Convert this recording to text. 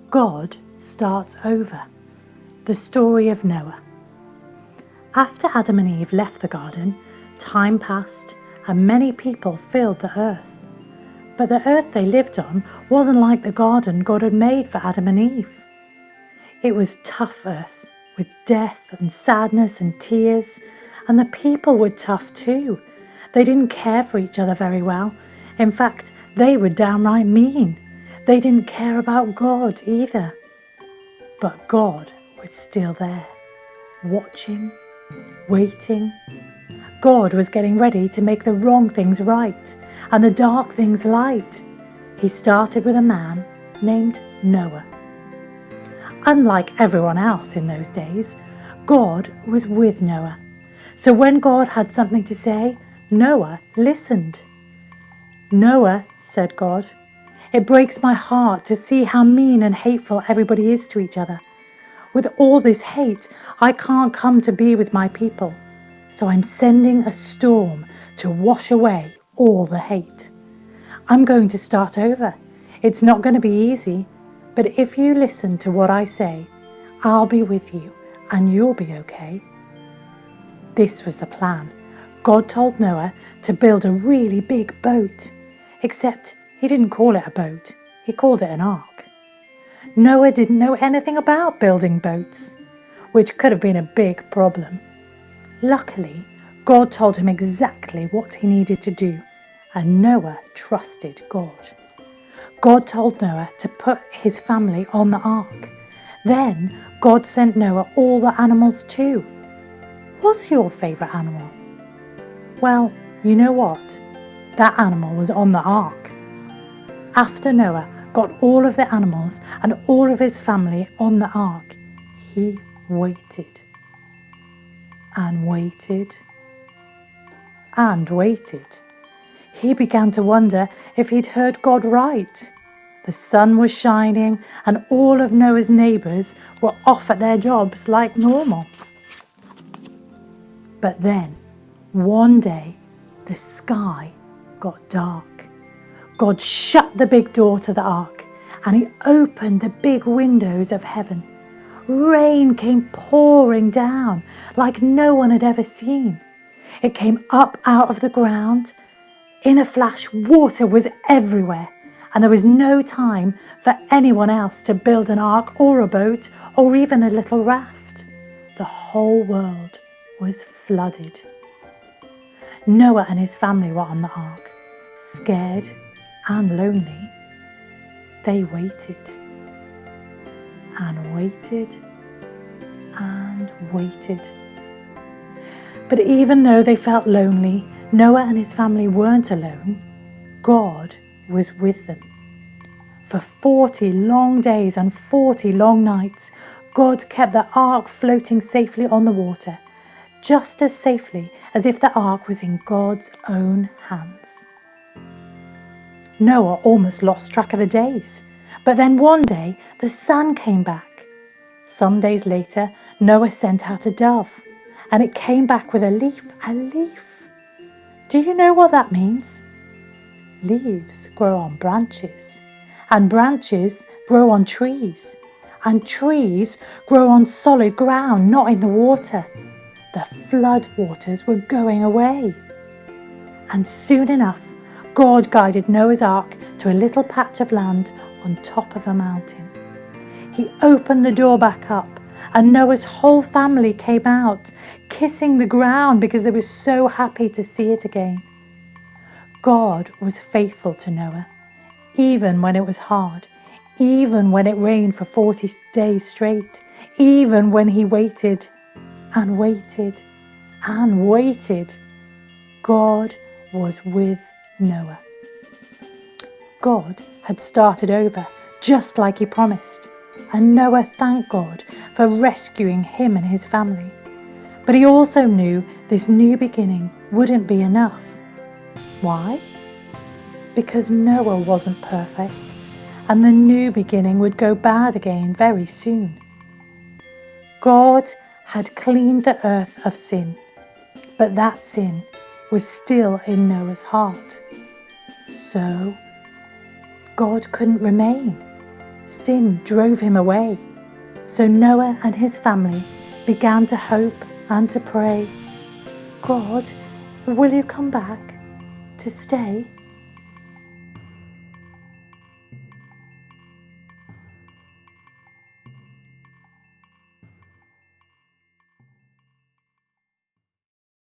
God starts over. The story of Noah. After Adam and Eve left the garden, time passed and many people filled the earth. But the earth they lived on wasn't like the garden God had made for Adam and Eve. It was tough earth, with death and sadness and tears, and the people were tough too. They didn't care for each other very well. In fact, they were downright mean. They didn't care about God either. But God was still there, watching, waiting. God was getting ready to make the wrong things right and the dark things light. He started with a man named Noah. Unlike everyone else in those days, God was with Noah. So when God had something to say, Noah listened. "Noah," said God, "it breaks my heart to see how mean and hateful everybody is to each other. With all this hate, I can't come to be with my people. So I'm sending a storm to wash away all the hate. I'm going to start over. It's not going to be easy, but if you listen to what I say, I'll be with you and you'll be okay." This was the plan. God told Noah to build a really big boat, except he didn't call it a boat, he called it an ark. Noah didn't know anything about building boats, which could have been a big problem. Luckily, God told him exactly what he needed to do, and Noah trusted God. God told Noah to put his family on the ark. Then God sent Noah all the animals too. What's your favourite animal? Well, you know what? That animal was on the ark. After Noah got all of the animals and all of his family on the ark, he waited and waited and waited. He began to wonder if he'd heard God right. The sun was shining and all of Noah's neighbours were off at their jobs like normal. But then, one day, the sky got dark. God shut the big door to the ark and he opened the big windows of heaven. Rain came pouring down like no one had ever seen. It came up out of the ground. In a flash, water was everywhere, and there was no time for anyone else to build an ark or a boat or even a little raft. The whole world was flooded. Noah and his family were on the ark, scared and lonely. They waited and waited and waited. But even though they felt lonely, Noah and his family weren't alone. God was with them. For 40 long days and 40 long nights, God kept the ark floating safely on the water, just as safely as if the ark was in God's own hands. Noah almost lost track of the days, but then one day the sun came back. Some days later, Noah sent out a dove, and it came back with a leaf. A leaf. Do you know what that means? Leaves grow on branches, and branches grow on trees, and trees grow on solid ground, not in the water. The flood waters were going away. And soon enough, God guided Noah's ark to a little patch of land on top of a mountain. He opened the door back up, and Noah's whole family came out, kissing the ground because they were so happy to see it again. God was faithful to Noah, even when it was hard, even when it rained for 40 days straight, even when he waited and waited and waited. God was with Noah. God had started over, just like he promised, and Noah thanked God for rescuing him and his family. But he also knew this new beginning wouldn't be enough. Why? Because Noah wasn't perfect, and the new beginning would go bad again very soon. God had cleaned the earth of sin, but that sin was still in Noah's heart. So God couldn't remain. Sin drove him away. So Noah and his family began to hope and to pray, God, will you come back to stay?